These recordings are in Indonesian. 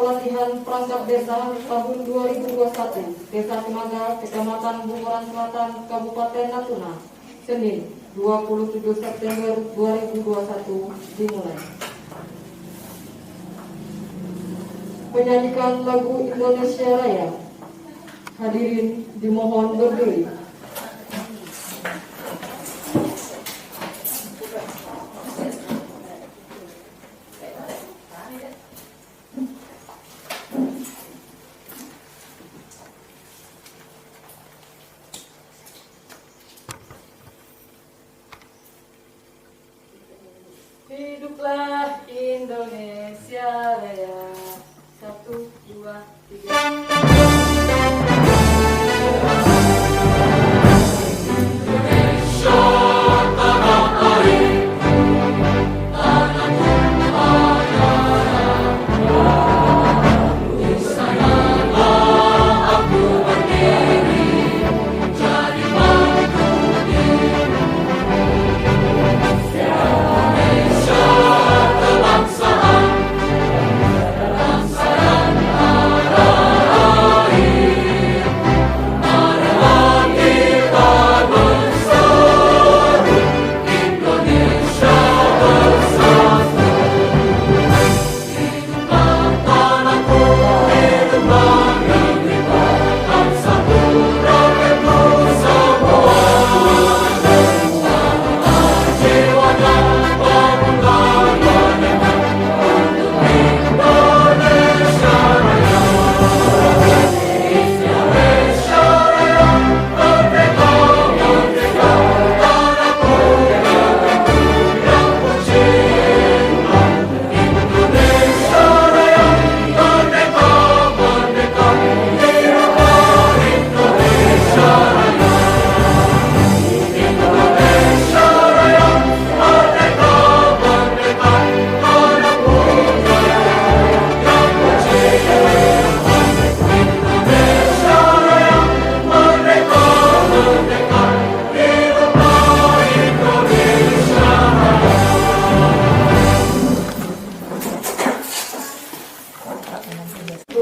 pelatihan perangkat desa tahun 2021 Desa Cimaga, Kecamatan Bunguran Selatan, Kabupaten Natuna, Senin 27 September 2021 dimulai. Menyanyikan lagu Indonesia Raya. Hadirin dimohon berdiri. Hiduplah Indonesia Raya. 1, 2, 3.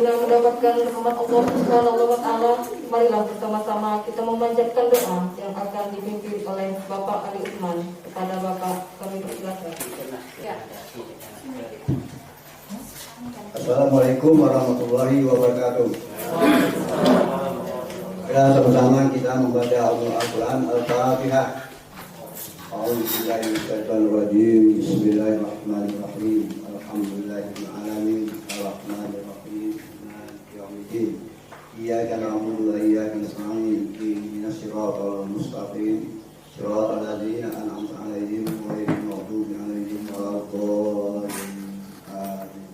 Mendapatkan rahmat Allah Subhanahu wa Ta'ala, marilah bersama-sama kita memanjatkan doa yang akan dipimpin oleh Bapak Ali Utsman. Kepada Bapak kami persilakan. Ya. Assalamualaikum warahmatullahi wabarakatuh. Ya, sama-sama kita membaca Al-Quran Al-Fatihah. A'udzubillahiminasyaitonirrajim. Bismillahirrahmanirrahim. Alhamdulillahirabbil alamin. Arrahmanirrahim. Maliki yaumiddin. Iyyaka na'budu wa iyyaka nasta'in. Ihdinas siratal mustaqim. Siratal ladzina an'amta 'alaihim ghairil maghdubi 'alaihim waladdallin. Amin.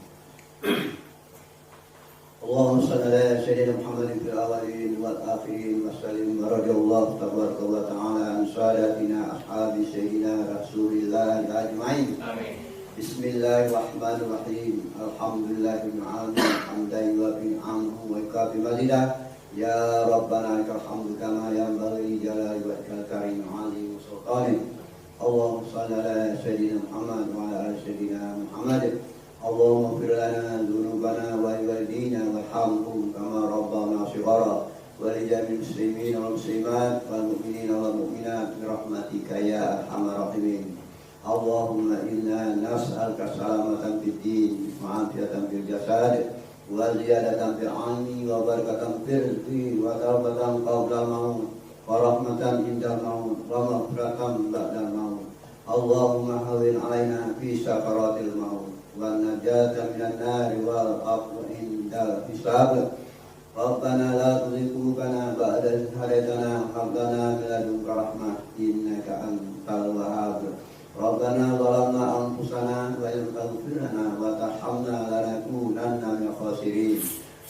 Allahumma shalli ala sayyidina Muhammadin fil awwalin wal akhirin wa sallim wa radhiyallahu tabaraka wa ta'ala an sadatina ashabi sayyidina Rasulillah ajma'in. Amin. Bismillahirrahmanirrahim. Alhamdulillahil alamin. Hamdan wa bi'amhu wa kafi malidah. Ya Rabbana lakal hamdu kama yanbaghi li jalali wajhikal karim 'azim sultanik. Allahumma shalli ala sayyidina Muhammad wa ala ali sayyidina Muhammad. Allahumma ighfir lana dhunubana wa liwalidina warhamhum kama rabbana shighara wa li jami'il muslimin wal muslimat wal mu'minina wal mu'minat bi rahmatika ya arhamar rahimin. Allahumma inna nas'aluka salamatan fid din wa afiyatan fil jasad wa ziyadatan fil 'ilmi wa barakatan fil rizqi wa tawbatan qabla al-maut wa rahmatan indal maut wa maghfiratan ba'dal maut. Allahumma hawwin 'alaina fi sakaratil maut wa najata minan nari wal afwa indal hisab. Rabbana la tuzigh qulubana ba'da idh hadaytana wa hab lana min ladunka rahmah innaka antal wahhab. Rabbana zalamna anfusana wa illam taghfir lana wa tarhamna lanakunanna minal khasirin.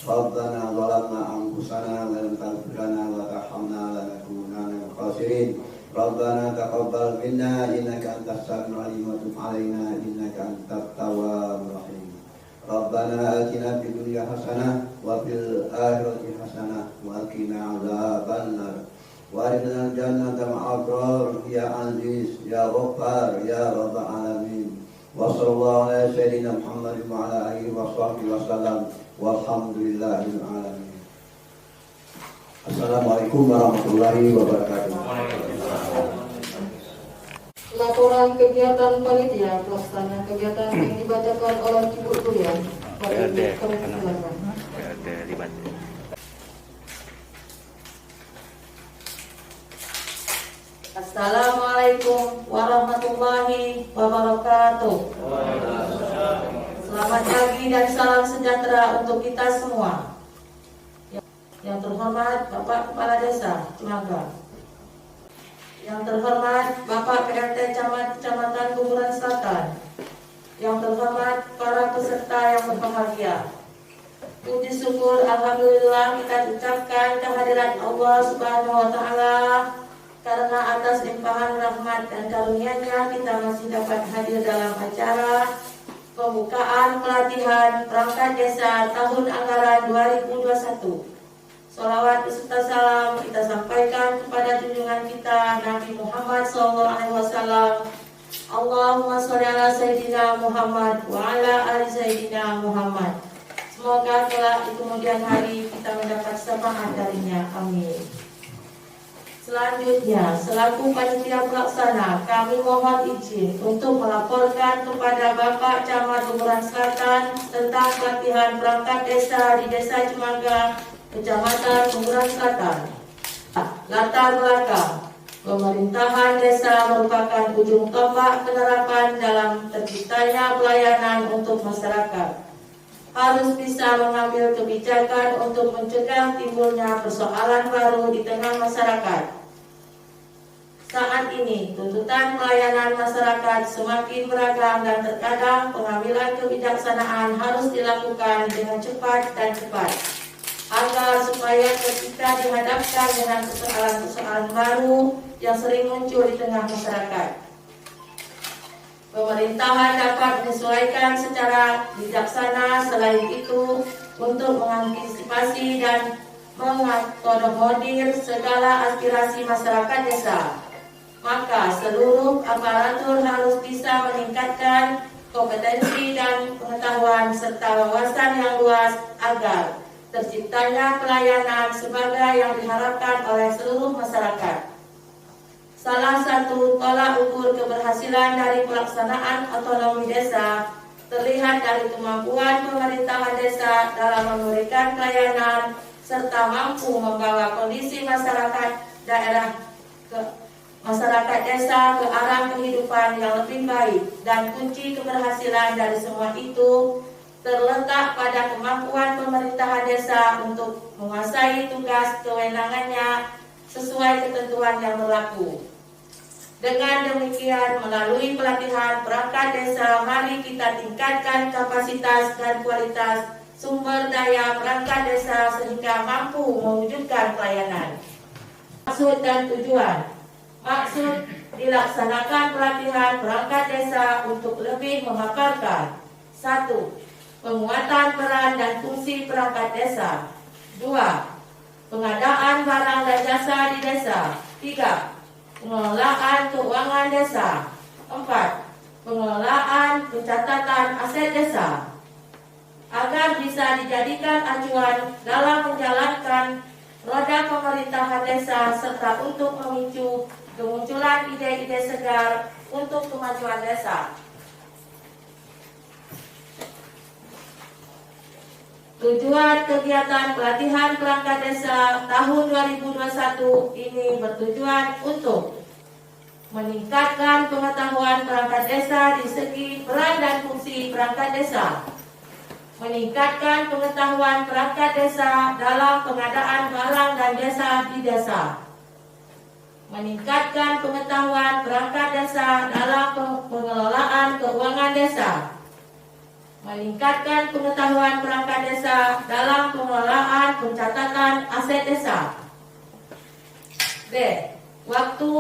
Rabbana zalamna anfusana wa illam taghfir lana wa tarhamna lanakunanna minal khasirin. Rabbana taqabbal minna innaka antas samiul alim wa tub 'alaina innaka antat tawwabur rahim. Rabbana atina fid dunya hasanah wa fil akhirati hasanah wa qina adzabannar. Wa adkhilna jannata ma'al abrar ya aziz ya ghaffar ya rabbal alamin. Wa sallallahu ala sayyidina Muhammadin wa ala alihi wa sahbihi wa sallam. walhamdulillahil alamin. Assalamualaikum warahmatullahi wabarakatuh. Laporan kegiatan panitia pelaksana kegiatan yang dibacakan oleh Ibu Kuliah. Assalamualaikum warahmatullahi wabarakatuh. Selamat pagi dan salam sejahtera untuk kita semua. Yang terhormat Bapak Kepala Desa Cimangga, yang terhormat Bapak PRT Kecamatan Kuburan Selatan, yang terhormat para peserta yang berbahagia. Puji syukur alhamdulillah kita ucapkan kehadiran Allah Subhanahu wa taala, karena atas limpahan rahmat dan karunia-Nya kita masih dapat hadir dalam acara pembukaan pelatihan perangkat desa tahun anggaran 2021. Sholawat beserta salam kita sampaikan kepada junjungan kita Nabi Muhammad SAW. Allahumma sholli ala Sayyidina Muhammad wa ala ali Sayyidina Muhammad. Semoga kelak di kemudian hari kita mendapat syafaat darinya. Amin. Selanjutnya, selaku panitia pelaksana, kami mohon izin untuk melaporkan kepada Bapak Camat Kuburan Selatan tentang pelatihan perangkat desa di Desa Cimangga, Kecamatan Kuburan Selatan. Latar belakang, pemerintahan desa merupakan ujung tombak penerapan dalam terciptanya pelayanan untuk masyarakat. Harus bisa mengambil kebijakan untuk mencegah timbulnya persoalan baru di tengah masyarakat. Saat ini, tuntutan pelayanan masyarakat semakin beragam dan terkadang pengambilan kebijaksanaan harus dilakukan dengan cepat dan cepat, agar supaya ketika dihadapkan dengan persoalan-persoalan baru yang sering muncul di tengah masyarakat, pemerintahan dapat menyesuaikan secara bijaksana. Selain itu, untuk mengantisipasi dan mengakomodir segala aspirasi masyarakat desa, maka seluruh aparatur harus bisa meningkatkan kompetensi dan pengetahuan serta wawasan yang luas agar terciptanya pelayanan sebagai yang diharapkan oleh seluruh masyarakat. Salah satu tolak ukur keberhasilan dari pelaksanaan otonomi desa terlihat dari kemampuan pemerintahan desa dalam memberikan pelayanan serta mampu membawa kondisi masyarakat desa ke arah kehidupan yang lebih baik, dan kunci keberhasilan dari semua itu terletak pada kemampuan pemerintahan desa untuk menguasai tugas kewenangannya sesuai ketentuan yang berlaku. Dengan demikian, melalui pelatihan perangkat desa, mari kita tingkatkan kapasitas dan kualitas sumber daya perangkat desa sehingga mampu mewujudkan pelayanan. Maksud dan tujuan. Maksud dilaksanakan pelatihan perangkat desa untuk lebih memaparkan: 1. Penguatan peran dan fungsi perangkat desa. 2. Pengadaan barang dan jasa di desa. 3. Pengelolaan keuangan desa. 4. Pengelolaan pencatatan aset desa. Agar bisa dijadikan acuan dalam menjalankan roda pemerintahan desa serta untuk memicu kemunculan ide-ide segar untuk kemajuan desa. Tujuan kegiatan pelatihan perangkat desa tahun 2021 ini bertujuan untuk meningkatkan pengetahuan perangkat desa di segi peran dan fungsi perangkat desa, meningkatkan pengetahuan perangkat desa dalam pengadaan barang dan jasa di desa, meningkatkan pengetahuan perangkat desa dalam pengelolaan keuangan desa, meningkatkan pengetahuan perangkat desa dalam pengelolaan pencatatan aset desa. B. Waktu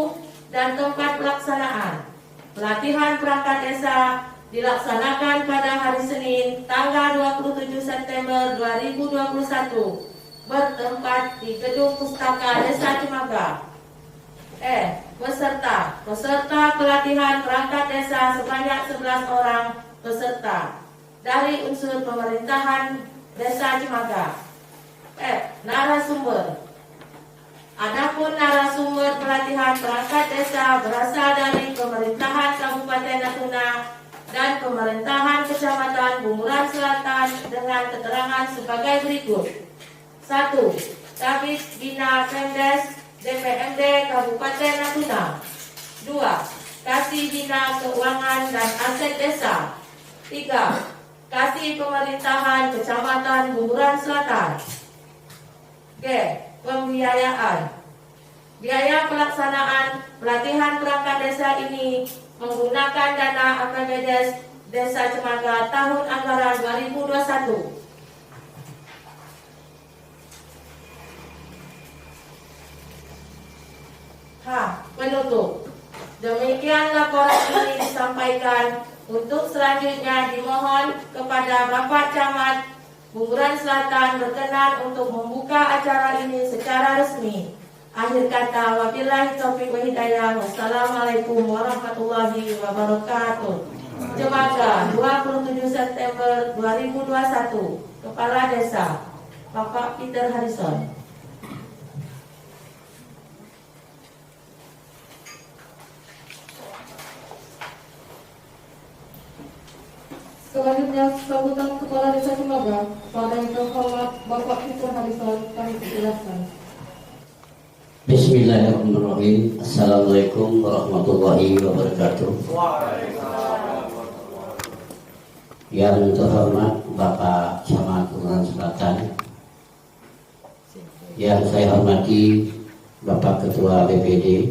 dan tempat pelaksanaan. Pelatihan perangkat desa dilaksanakan pada hari Senin tanggal 27 September 2021 bertempat di Gedung Pustaka Desa Cimangga. Peserta pelatihan perangkat desa sebanyak 11 orang peserta dari unsur pemerintahan Desa Cimaga. Narasumber. Adapun narasumber pelatihan perangkat desa berasal dari pemerintahan Kabupaten Natuna dan pemerintahan Kecamatan Bunguran Selatan dengan keterangan sebagai berikut. 1. Kabid Bina Pemdes DPMD Kabupaten Natuna. 2. Kasih Bina Keuangan dan Aset Desa. 3. Kasih Pemerintahan Kecamatan Bunguran Selatan. G. Pembiayaan. Biaya pelaksanaan pelatihan perangkat desa ini menggunakan dana APBDes Desa Cimaga tahun anggaran 2021. Penutup. Demikian laporan ini disampaikan. Untuk selanjutnya dimohon kepada Bapak Camat Bunguran Selatan berkenan untuk membuka acara ini secara resmi. Akhir kata, wabillahi taufiq wa hidayah. Wassalamualaikum warahmatullahi wabarakatuh. Cimaga, 27 September 2021. Kepala Desa, Bapak Peter Harrison. Selanjutnya, sambutan Kepala Desa Cimaga pada yang terhormat Bapak Peter Harrison kami persilakan. Bismillahirrahmanirrahim. Assalamualaikum warahmatullahi wabarakatuh. Yang terhormat Bapak Camat Bunguran Selatan, yang saya hormati Bapak Ketua BPD,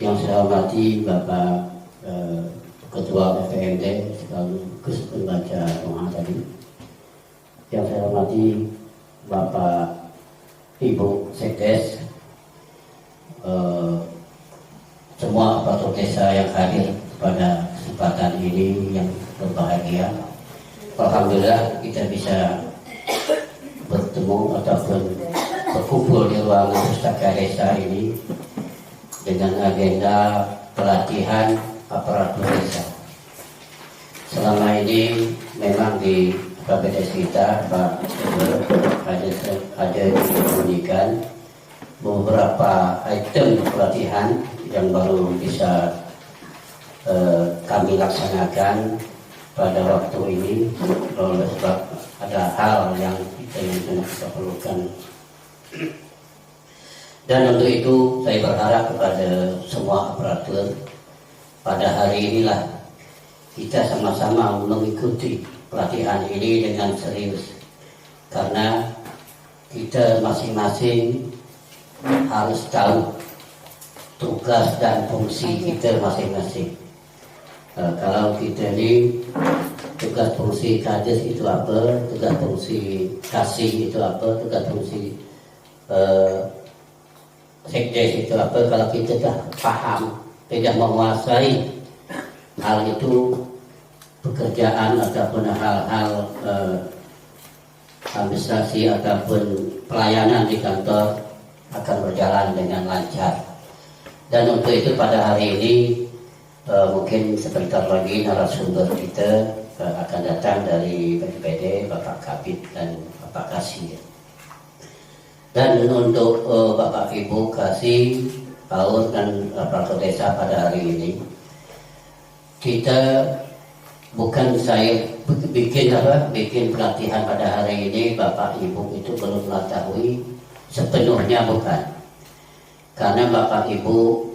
yang saya hormati Bapak Ketua BPMD sekaligus pembaca doa tadi, yang saya hormati Bapak Ibu Sekdes, semua aparatur desa yang hadir pada kesempatan ini yang berbahagia. Alhamdulillah kita bisa bertemu ataupun berkumpul di ruangan pustaka desa ini dengan agenda pelatihan aparatur desa. Selama ini memang di KPDS kita ada diberikan beberapa item pelatihan yang baru bisa kami laksanakan pada waktu ini, oleh sebab ada hal yang kita perlukan. Dan untuk itu saya berharap kepada semua aparatur pada hari inilah kita sama-sama mengikuti pelatihan ini dengan serius, karena kita masing-masing harus tahu tugas dan fungsi kita masing-masing. Kalau kita ini tugas fungsi kades itu apa, tugas fungsi kasih itu apa, tugas fungsi sekdes itu apa, kalau kita dah paham, tidak menguasai hal itu, pekerjaan ataupun hal-hal administrasi ataupun pelayanan di kantor akan berjalan dengan lancar. Dan untuk itu pada hari ini mungkin sebentar lagi narasumber kita akan datang dari BPD, Bapak Kabid dan Bapak Kasih. Dan untuk Bapak Ibu Kasih, PAUD dan aparatur desa pada hari ini, kita bukan saya bikin pelatihan pada hari ini Bapak Ibu itu belum mengetahui sepenuhnya, bukan. Karena Bapak Ibu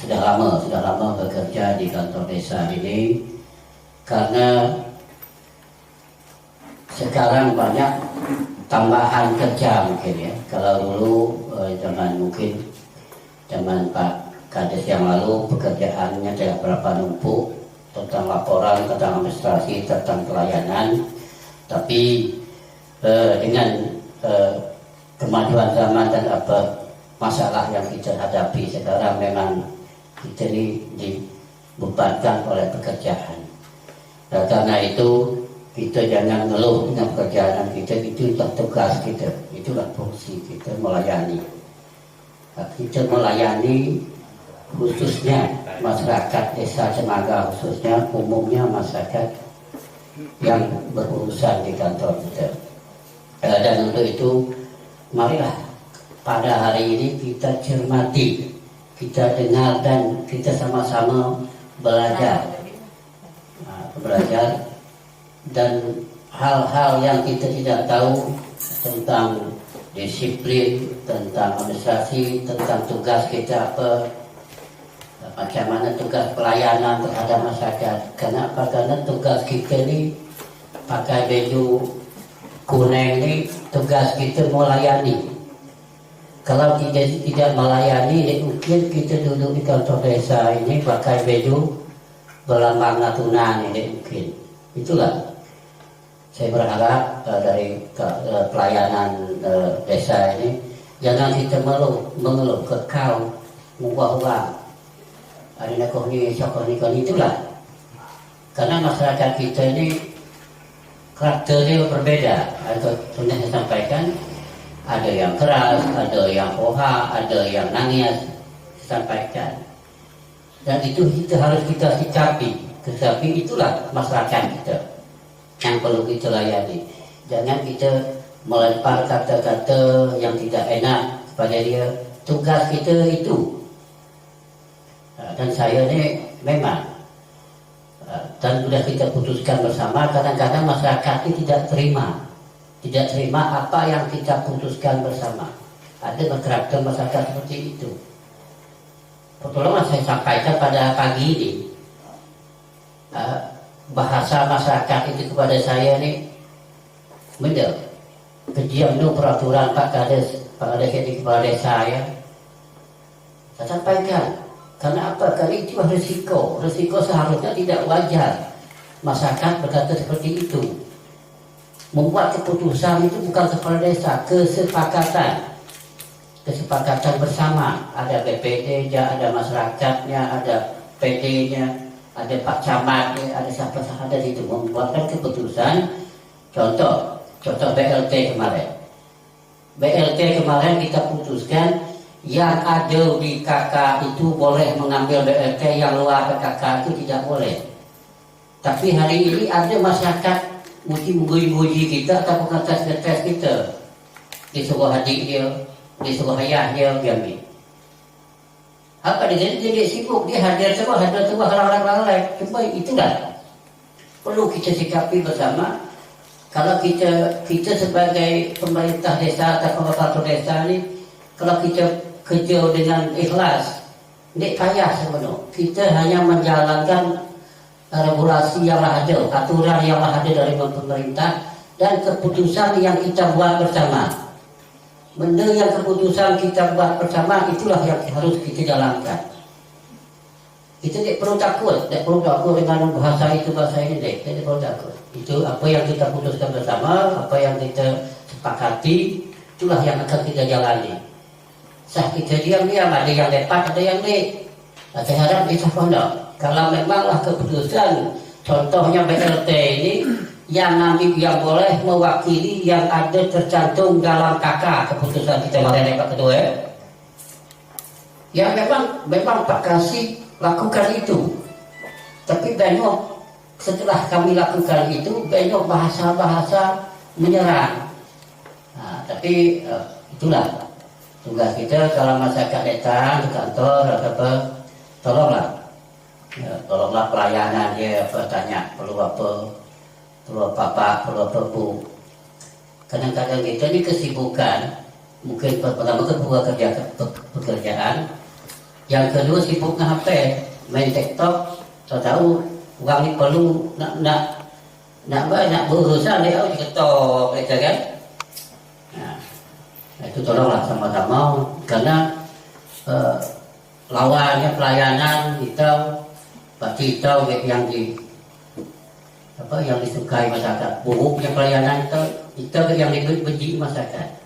sudah lama bekerja di kantor desa ini, karena sekarang banyak tambahan kerja mungkin ya. Kalau dulu zaman Pak Kades yang lalu pekerjaannya tidak berapa numpuk tentang laporan, tentang administrasi, tentang pelayanan. Tapi dengan kemajuan zaman dan masalah yang kita hadapi sekarang, memang kita ini dibebankan oleh pekerjaan. Dan karena itu kita jangan ngeluh dengan pekerjaan kita, itulah tugas kita, itulah fungsi kita, melayani. Kita melayani khususnya masyarakat desa Cimaga, khususnya umumnya masyarakat yang berurusan di kantor kita. Dan untuk itu marilah pada hari ini kita cermati, kita dengar dan kita sama-sama belajar dan hal-hal yang kita tidak tahu tentang disiplin, tentang administrasi, tentang tugas kita apa, macam mana tugas pelayanan terhadap masyarakat. Kenapa? Karena tugas kita ni pakai baju kuning ni, tugas kita melayani. Kalau tidak melayani, mungkin kita duduk di kantor desa ini pakai baju berlambang Natuna ini mungkin. Itulah saya berharap dari pelayanan desa ini jangan kita mengeluh kekal mengubah-ubah ada nak ni siapa ni itulah, karena masyarakat kita ini karakternya berbeda. Atau sudah saya sampaikan, ada yang keras, ada yang poha, ada yang nangis, sampaikan. Dan itu kita harus kita sikapi. Tetapi itulah masyarakat kita yang perlu kita layani. Jangan kita melempar kata-kata yang tidak enak kepada dia. Tugas kita itu. Dan saya ni memang dan sudah kita putuskan bersama, kadang-kadang masyarakat ini tidak terima apa yang kita putuskan bersama. Ada karakter masyarakat seperti itu. Pertolongan saya sampaikan pada pagi ini, bahasa masyarakat itu kepada saya ni benda kejian no peraturan Pak Kades ini kepala desa ya. Saya sampaikan, karena apa? Karena itu risiko seharusnya tidak wajar masyarakat berkata seperti itu. Membuat keputusan itu bukan kepala desa, kesepakatan bersama. Ada BPD, ada masyarakatnya, ada PD-nya, ada Pak Camatnya, ada siapa sahaja itu membuatkan keputusan. Contoh BLT kemarin. BLT kemarin kita putuskan yang ada di KK itu boleh mengambil BLT, yang luar KK itu tidak boleh. Tapi hari ini ada masyarakat muji kita atau ngetes kita. Disuruh adik dia, disuruh ayah dia ambil. Apa dia sibuk, dia hadir semua halang-halang. Cuma itulah perlu kita sikapi bersama. Kalau kita sebagai pemerintah desa atau kepala desa ni, kalau kita kerja dengan ikhlas, tidak payah sebenarnya. Kita hanya menjalankan regulasi yang ada, aturan yang ada dari pemerintah dan keputusan yang kita buat bersama. Benda yang keputusan kita buat bersama itulah yang harus kita jalankan. Kita tidak perlu takut dengan bahasa ini, kita tidak perlu takut. Itu apa yang kita putuskan bersama, apa yang kita sepakati, itulah yang akan kita jalani. Sah kita diam-diam, ada yang lepas, ada yang naik. Saya harap bisa pondok. Kalau memanglah keputusan, contohnya BLT ini, yang ambil yang boleh mewakili yang ada tercantum dalam KK keputusan kita kemarin Pak Ketua. Ya memang Pak Kasih lakukan itu. Tapi banyak setelah kami lakukan itu banyak bahasa-bahasa menyerang. Nah, tapi itulah tugas kita kalau masyarakat datang ke kantor atau tolonglah pelayanan dia tanya perlu apa Bu. Kadang-kadang kita ini kesibukan, mungkin pertama kedua pekerjaan, yang kedua sibuk nge-HP, main TikTok, tahu orang ini perlu nak berurusan dia harus ketok, kan? Nah, itu tolonglah sama-sama, karena lawannya pelayanan kita pasti tahu yang disukai masyarakat. Buruknya pelayanan itu yang dibenci masyarakat.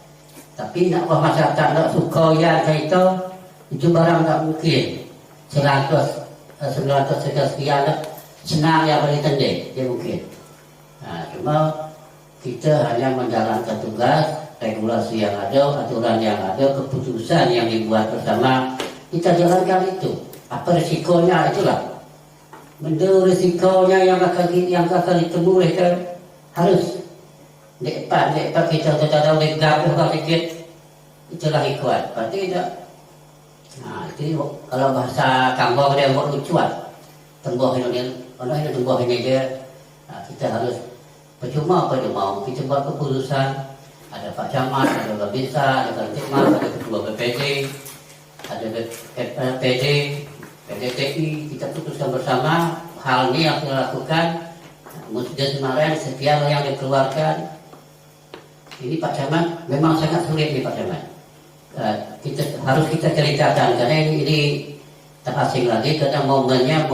Tapi nak masyarakat nak suka ya itu barang tak mungkin. 900 sekian senang yang boleh tendek dia mungkin. Nah, cuma kita hanya menjalankan tugas, regulasi yang ada, aturan yang ada, keputusan yang dibuat bersama, kita jalankan itu. Apa risikonya itulah. Benda risikonya yang akan ditemui kita harus depan kita tahu legap sedikit itulah ikhwan. Berarti tidak. Nah itu kalau bahasa Kambang dia buat lucuan. Tembuh ini, orang ini tembuh ini dia. Nah, kita harus percuma apa dia mau. Kita buat keputusan. Ada Pak Camat, ada Babinsa, ada Kantikmas, ada Ketua BPD, ada PD, PDTI. Kita putuskan bersama hal ini yang kita lakukan. Musda kemarin sekian yang dikeluarkan. Ini Pak Camat memang sangat sulit nih Pak Camat. Harus kita ceritakan karena ini tak asing lagi karena momennya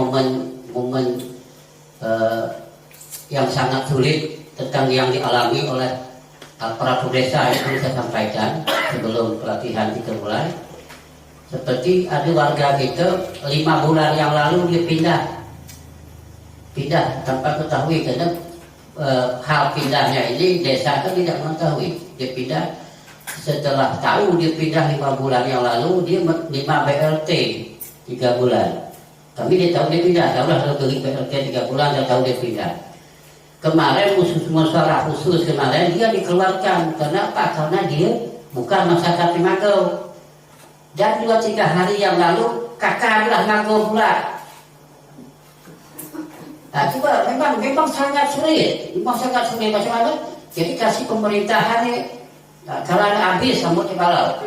momen yang sangat sulit tentang yang dialami oleh para desa yang perlu saya sampaikan sebelum pelatihan kita mulai. Seperti ada warga kita 5 bulan yang lalu dia pindah tanpa ketahui karena hal pindahnya ini desa kan tidak mengetahui. Dia pindah setelah tahu dia pindah 5 bulan yang lalu dia 5 BLT 3 bulan. Kami dia tahu dia pindah, tahu lah kalau beli BLT 3 bulan dia tahu dia pindah. Kemarin musyawarah khusus kemarin dia dikeluarkan. Kenapa? Karena dia bukan masyarakat Timagau. Dan 2-3 hari yang lalu kakak adalah Magau pula. Nah, coba memang sangat sulit. Memang sangat sulit macam mana? Jadi kasih pemerintahan ini kalau ada habis rambut di balau.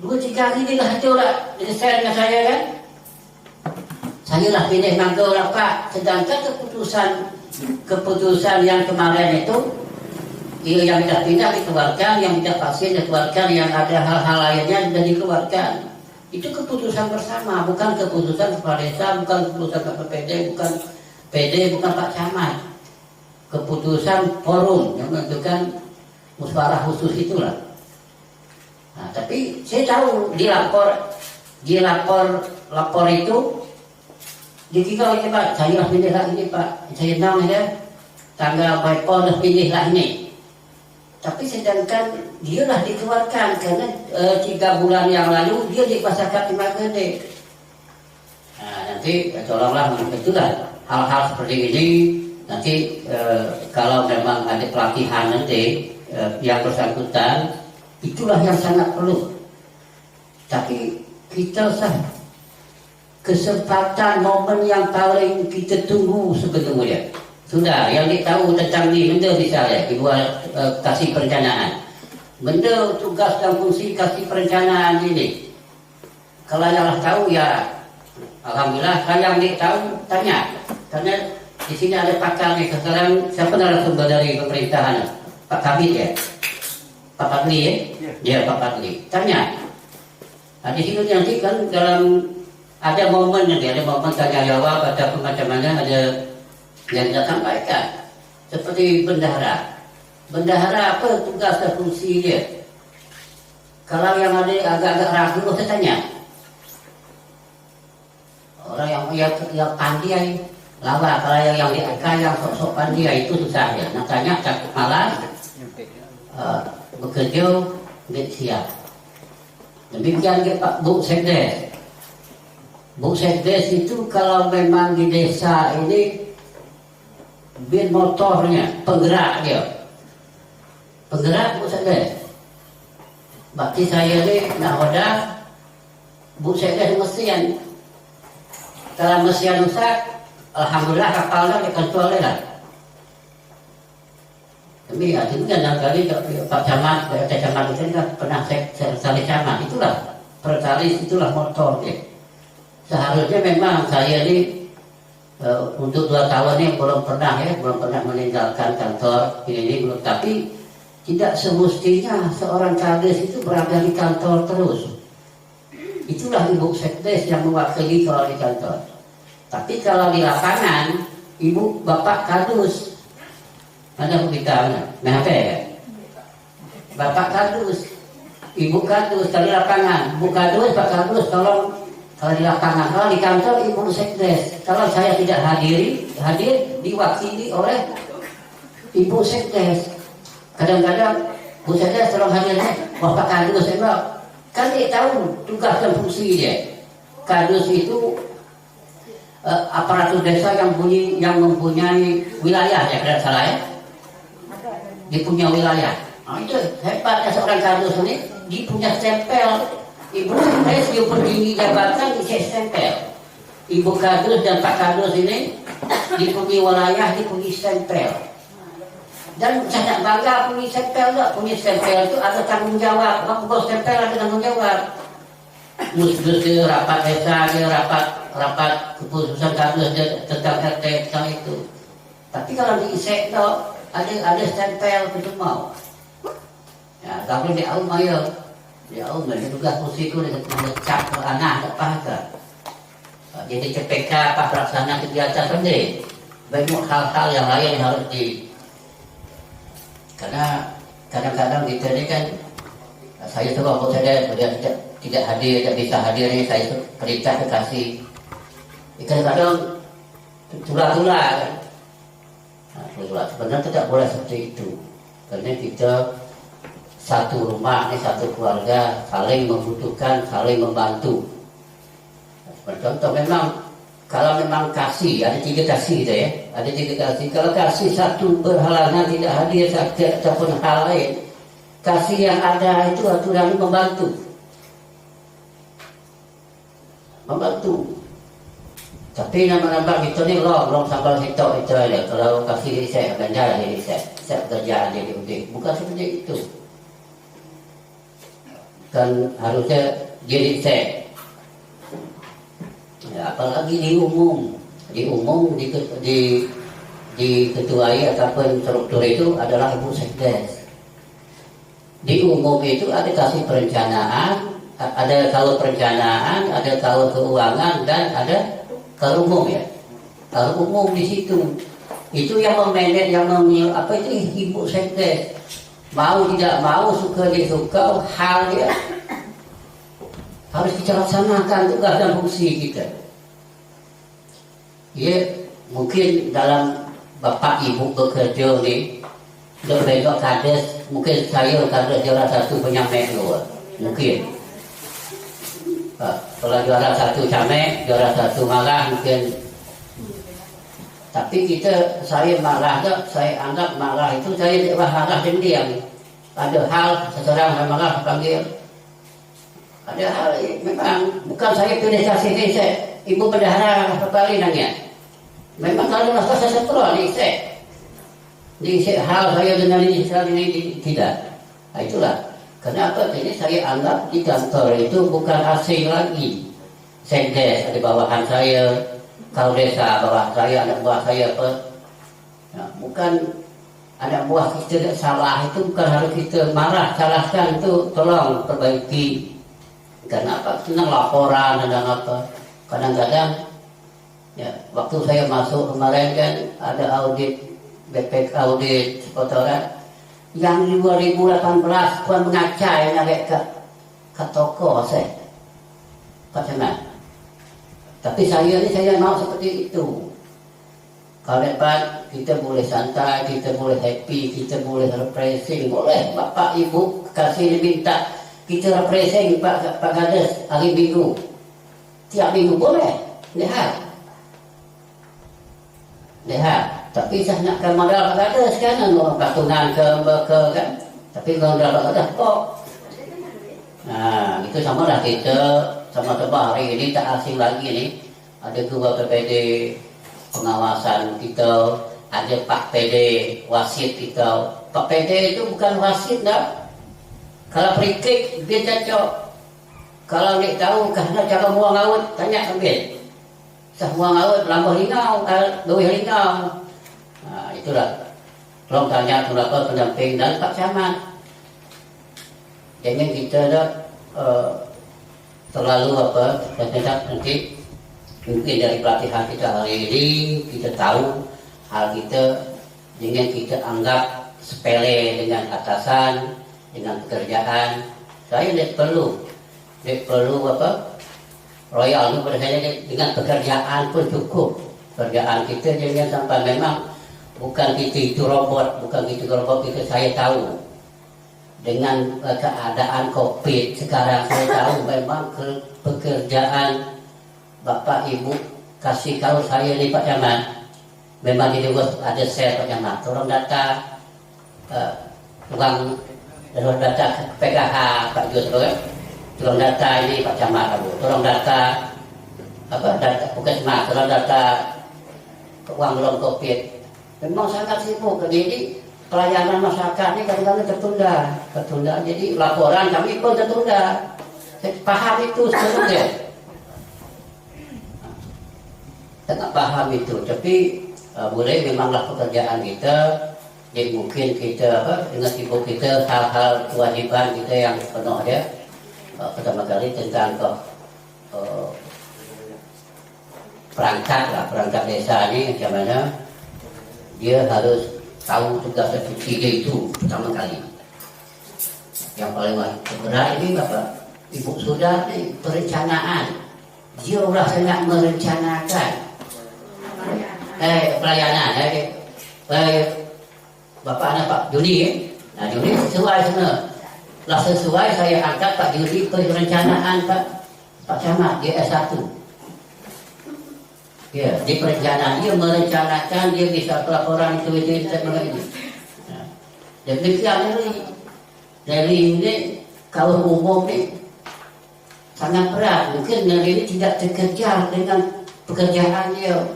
2-3 hari dia lah itu lah didesain dengan saya kan. Saya lah pilih Magau lah Pak. Sedangkan keputusan yang kemarin itu yang tidak pindah dikeluarkan, yang tidak vaksin dikeluarkan, yang ada hal-hal lainnya sudah dikeluarkan. Itu keputusan bersama, bukan keputusan kepala desa, bukan keputusan KPPD, bukan PD, bukan Pak Camat. Keputusan forum yang menentukan musyawarah khusus itulah. Nah, tapi saya tahu di lapor itu dikira ini Pak, saya lah pilih lah ini Pak, saya tahu ya tanggal berapa dah pilih lah ini. Tapi sedangkan dia lah dikeluarkan karena 3 bulan yang lalu dia di masyarakat Timagau. Nah, nanti tolonglah itulah hal-hal seperti ini nanti kalau memang ada pelatihan nanti yang bersangkutan itulah yang sangat perlu. Tapi kita kesempatan momen yang paling kita tunggu sebetulnya sudah yang ditahu tentang ini benda misalnya dibuat kasih perencanaan benda tugas dan fungsi kasih perencanaan ini kalau yang tahu ya alhamdulillah. Kalau yang tahu tanya karena di sini ada pakar nih sekarang siapa narasumber dari pemerintahan Pak Kabit ya Pak Padli ya Pak Padli tanya. Nah, di sini nanti kan dalam ada momen nanti ada momen tanya jawab ada macam-macam ada yang kita sampaikan seperti bendahara apa tugas dan fungsi dia. Kalau yang ada agak-agak ragu saya tanya orang yang pandai lawa. Kalau yang di AK yang sok-sok pandai itu susah ya makanya malas bekerja tidak siap. Demikian ke Pak Bu Sekdes. Bu Sekdes itu kalau memang di desa ini bin motornya, penggerak Bu Sekdes. Bakti saya ini nahoda Bu Sekdes mesin. Kalau mesin rusak, alhamdulillah kapalnya dikontrol lah. Tapi ya itu kan kali Pak Camat, Pak Camat itu kan pernah saya camat itulah pertalis itulah motor dia. Seharusnya memang saya ini untuk 2 tahun ini belum pernah meninggalkan kantor ini belum. Tapi tidak semestinya seorang kades itu berada di kantor terus. Itulah Ibu Sekdes yang mewakili kalau di kantor. Tapi kalau di lapangan Ibu Bapak Kadus ada kita MHP ya? Bapak Kadus, Ibu Kadus dari lapangan, Bu Kadus, Pak Kadus tolong. Kalau di lapangan, kalau di kantor Ibu Sekdes. Kalau saya tidak hadir diwakili oleh Ibu Sekdes. Kadang-kadang Bu Sekdes tolong hadirnya, Bapak Kadus kan dia tahu tugas dan fungsi dia. Kadus itu aparatur desa yang mempunyai wilayah, ya tidak salah ya, dia punya wilayah. Nah, itu hebatnya seorang kardus ini, dia punya stempel. Ibu saya petinggi jabatan di stempel. Ibu kardus dan Pak kardus ini dipunyai wilayah, dipunyai stempel. Dan saya bangga punya stempel, punya stempel itu ada tanggung jawab. Kalau stempel ada tanggung jawab. Mus-mus ke rapat desa, ke rapat keputusan kardus tentang RT tentang itu. Tapi kalau di ISEK ada stempel itu mau. Ya, kalau di Aum ayo, di Aum ada tugas musiku dengan mengecap ke anak tak pakai. Jadi CPK apa pelaksana kegiatan penting. Banyak hal-hal yang lain yang harus karena kadang-kadang kita ini kan saya coba kalau saya tidak hadir, tidak bisa hadir ini saya perintah kasih. Kadang-kadang tulah-tulah kan. Nah, sebenarnya tidak boleh seperti itu. Karena kita satu rumah, satu keluarga saling membutuhkan, saling membantu. Contoh memang kalau memang kasih, ada 3 kasih gitu ya, ada 3 kasih. Kalau kasih satu berhalangan tidak hadir ataupun hal lain, kasih yang ada itu aturan membantu. Tapi nama-nama kita ni long sambal hitok itu aja. Kalau kasih diri saya benda diri saya kerjaan jadi udik. Bukan seperti itu. Kan harusnya diri saya. Ya, apalagi di umum diketuai ataupun struktur itu adalah Ibu Sekdes. Di umum itu ada kasih perencanaan, ada kalau perencanaan, ada kalau keuangan dan ada kalau umum ya. Kalau umum di situ itu yang memanage, yang apa itu Ibu Sekdes. Mau tidak mau, suka dia suka, hal dia harus kita laksanakan tugas dan fungsi kita. Ya, mungkin dalam Bapak Ibu bekerja ni, besok kades, mungkin saya kades juara 1 penyamek luar, mungkin. Kalau juara 1 camek, juara 1 marah mungkin. Tapi saya marah tak, saya anggap marah itu saya tidak marah diam. Ada hal seseorang saya marah panggil. Ada hal memang bukan saya pilih kasih ini, Ibu bendahara kembali nanya. Memang kalau rasa saya setelah di hal saya dengan ini tidak. Nah, itulah kenapa ini saya anggap di kantor itu bukan asing lagi. Sekdes ada bawahan saya, kau desa bawah saya, anak buah saya apa. Nah, bukan anak buah kita salah itu bukan harus kita marah, salahkan itu tolong perbaiki. Karena apa? Senang laporan dan apa. Kadang-kadang ya, waktu saya masuk kemarin kan ada audit BPK audit kotoran yang 2018 puan mengacai naik ke toko saya. Pak Senang. Tapi saya mau seperti itu. Kalau dapat kita boleh santai, kita boleh happy, kita boleh refreshing, boleh Bapak Ibu kasih diminta. Kita refreshing Pak Kades hari Minggu. Tiap minggu boleh. Lihat. Tapi saya nak ke modal Pak Kades kan, patungan ke kan. Tapi modal Pak Kades kok. Nah, itu sama dah kita sama tebak hari ini tak asing lagi ni. Ada dua PPD pengawasan kita, ada Pak PD wasit kita. Pak PD itu bukan wasit dah. Kalau perikik dia cocok. Kalau nak tahu karena cara buang laut, tanya ambil. Sah buang laut lambah lingau, lebih lingau. Nah, itulah. Tolong tanya kenapa pendamping dan Pak Camat. Jangan kita dah terlalu apa, nanti mungkin dari pelatihan kita hari ini kita tahu hal kita, dengan kita anggap sepele dengan atasan, dengan pekerjaan. Saya tidak perlu apa royal pada saya, dengan pekerjaan pun cukup. Pekerjaan kita jangan sampai memang bukan kita itu robot, kita saya tahu dengan keadaan COVID sekarang saya tahu memang pekerjaan Bapak Ibu kasih kalau saya ni Pak Camat, memang di luar ada share Pak Camat, tolong data uang tolong data PKH Pak Yusuf, tolong data ini Pak Camat, tolong data data puskesmas, tolong data uang belum COVID. Memang sangat sibuk, jadi pelayanan masyarakat ini kadang-kadang tertunda. Jadi laporan kami pun tertunda. Saya paham itu sebenarnya. Sangat paham itu. Tapi boleh memanglah pekerjaan kita. Jadi mungkin kita dengan sibuk kita hal-hal kewajiban kita yang penuh ada. Pertama kali tentang perangkat desa ini macam mana dia harus tahu tugas dan fungsi dia itu pertama kali. Yang paling berat ini Bapak Ibu sudah perencanaan. Dia sudah sangat merencanakan pelayanan. Bapak anak Pak Juni, nah Juni sesuai sana. Lah sesuai saya angkat Pak Juni perencanaan Pak Camat dia S1. Ya, di perencanaan dia merencanakan, dia bisa pelaporan itu mengenai. Nah, demikian dari ini kalau umum ini sangat berat. Mungkin dari ini tidak terkejar dengan pekerjaan dia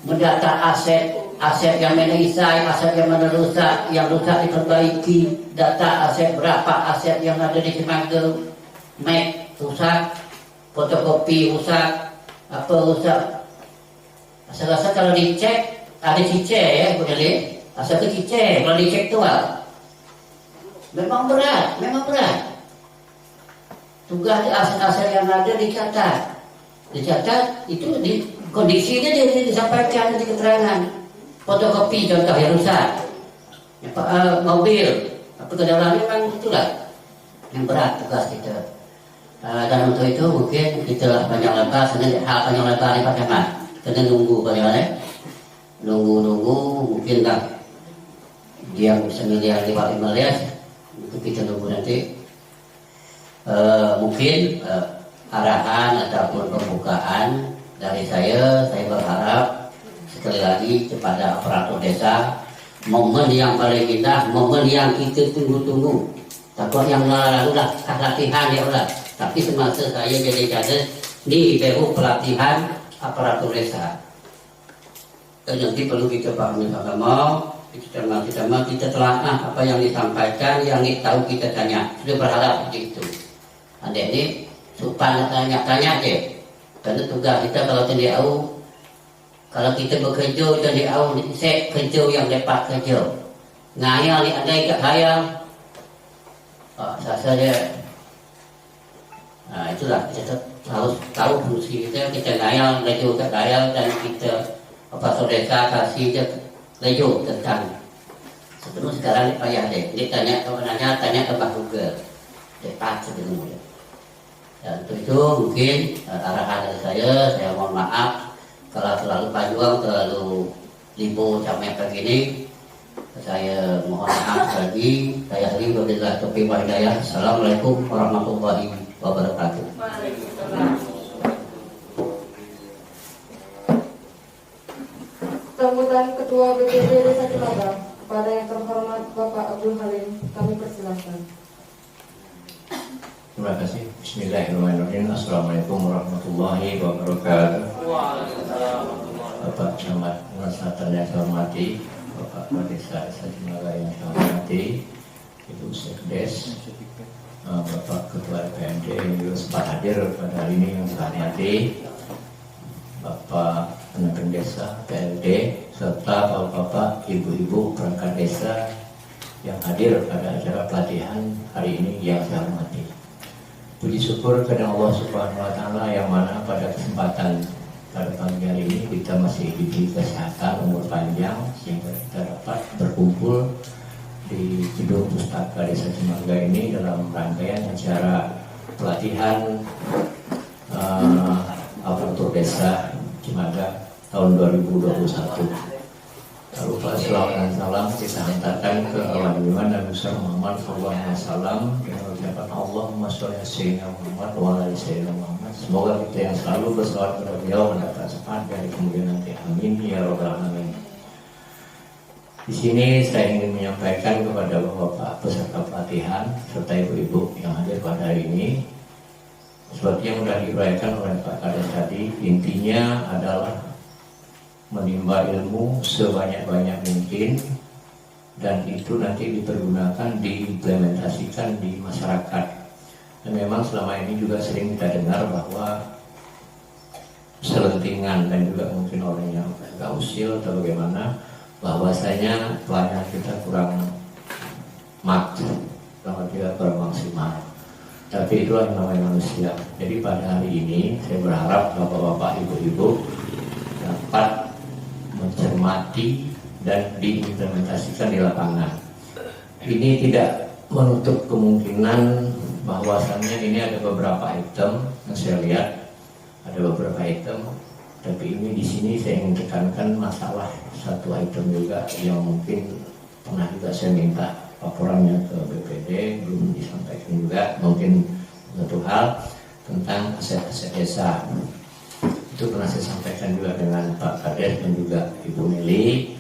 mendata aset yang menisai, aset yang merusak, yang rusak diperbaiki, data aset berapa aset yang ada di Semangga, Mac rusak, fotokopi rusak, apa rusak. Saya rasa kalau dicek ada cicek ya, boleh lihat. Asal ke cicek kalau dicek tu memang berat. Tugas aset-aset yang ada dicatat itu di kondisinya dia disampaikan di keterangan. Fotokopi contoh yang rusak, mobil, apa kedalaman memang itulah yang berat tugas kita. Dan untuk itu mungkin kita panjang lebar, hal panjang lebar di Pak Camat. Kena nunggu bagaimana? Nunggu mungkin tak dia bisa miliar 5 miliar. Itu kita tunggu nanti. Mungkin arahan ataupun pembukaan dari saya berharap sekali lagi kepada aparatur desa, momen yang paling indah, momen yang kita tunggu-tunggu. Takut yang lalu lah latihan ya Allah. Tapi semasa saya jadi kader di baru pelatihan aparatur desa. Dan nanti perlu kita pahami sama, kita telah apa yang disampaikan, yang tahu kita tanya. Sudah berharap begitu. Anda ini supaya tanya deh. Karena tugas kita kalau tidak tahu, kalau kita bekerja tidak tahu, saya kerja yang dapat kerja. Ngayal ni anda ikat hayal. Saya itulah kita harus tahu fungsi kita ngayal, lejo kat ngayal, dan kita aparatur desa kasih je lejo tentang sebelum sekarang ni payah deh. Dia tanya ke Pak Google. Dekat sebenarnya. Dan itu mungkin arahan dari saya mohon maaf kalau terlalu panjang, terlalu libur sampai begini. Saya mohon maaf lagi. Saya wabillahi taufiq wal hidayah. Assalamualaikum warahmatullahi wabarakatuh. Sambutan Ketua BPD Desa Cimaga pada yang terhormat Bapak Abdul Halim, kami persilahkan. Terima kasih. Bismillahirrahmanirrahim. Assalamualaikum warahmatullahi wabarakatuh. Bapak Camat Selatan yang saya hormati, Bapak Desa Cimaga yang saya hormati, Ibu Sekdes, Bapak Ketua RPMD yang juga sempat hadir pada hari ini yang saya hormati, Bapak Penantang Desa PLD, serta Bapak Ibu-Ibu perangkat desa yang hadir pada acara pelatihan hari ini yang saya hormati. Puji syukur kepada Allah Subhanahu wa Ta'ala yang mana pada kesempatan pada pagi hari ini kita masih diberi kesehatan, umur panjang, sehingga kita dapat berkumpul di gedung Pustaka Desa Cimaga ini dalam rangkaian acara pelatihan aparatur desa Cimaga tahun 2021. Tak lupa selawat dan salam kita hantarkan ke Allah Nabi besar Muhammad SAW dengan ucapan Allahumma sholli ala sayyidina Muhammad wa ala ali sayyidina Muhammad. Semoga kita yang selalu berselawat kepada beliau mendapat syafaat dari kemudian nanti. Amin ya rabbal alamin. Di sini saya ingin menyampaikan kepada bapak peserta pelatihan serta ibu-ibu yang hadir pada hari ini, seperti yang sudah diuraikan oleh Pak Kades tadi, intinya adalah menimba ilmu sebanyak-banyak mungkin, dan itu nanti dipergunakan, diimplementasikan di masyarakat. Dan memang selama ini juga sering kita dengar bahwa selentingan dan juga mungkin orang yang agak usil atau bagaimana, bahwasanya pelayanan kita kurang kurang maksimal. Tapi itulah yang namanya manusia. Jadi pada hari ini saya berharap bapak-bapak, ibu-ibu dapat mencermati dan diimplementasikan di lapangan. Ini tidak menutup kemungkinan bahwasannya ini ada beberapa item yang saya lihat, ada beberapa item, tapi ini di sini saya ingin tekankan masalah satu item juga yang mungkin pernah juga saya minta laporannya ke BPD, belum disampaikan juga, mungkin satu hal tentang aset-aset desa. Itu pernah saya sampaikan juga dengan Pak Kades dan juga Ibu Meli,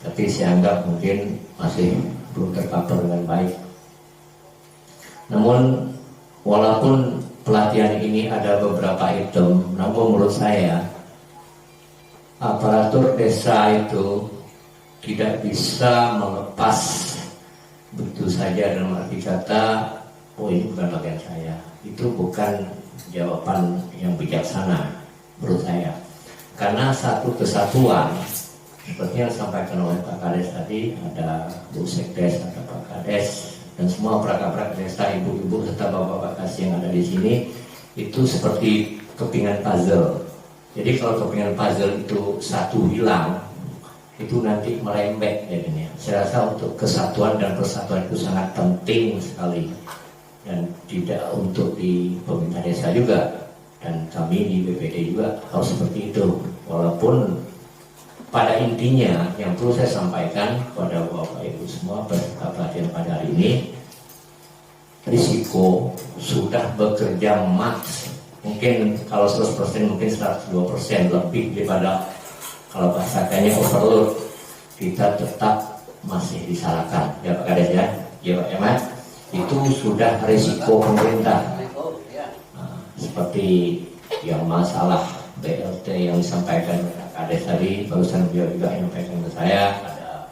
tapi saya anggap mungkin masih belum tercover dengan baik. Namun walaupun pelatihan ini ada beberapa item, namun menurut saya aparatur desa itu tidak bisa melepas begitu saja dalam arti kata, oh ini bukan bagian saya. Itu bukan jawaban yang bijaksana menurut saya, karena satu kesatuan seperti yang disampaikan oleh Pak Kades tadi, ada Bu Sekdes, ada Pak Kades, dan semua perangkat desa, ibu-ibu serta bapak-bapak kasih yang ada di sini, itu seperti kepingan puzzle. Jadi kalau kepingan puzzle itu satu hilang, itu nanti merembet jadinya. Saya rasa untuk kesatuan dan persatuan itu sangat penting sekali, dan tidak untuk di pemerintah desa juga. Dan kami di BPD juga harus seperti itu. Walaupun pada intinya yang perlu saya sampaikan kepada Bapak Ibu semua peserta pelatihan pada hari ini, risiko sudah bekerja maks. Mungkin kalau 100% mungkin 102% lebih daripada kalau bahasanya overload. Kita tetap masih disalahkan. Ya Pak Kades ya, ya Pak Emat. Itu sudah risiko pemerintah. Seperti yang masalah BLT yang disampaikan Pak Kades tadi, barusan beliau juga menyampaikan ke saya, ada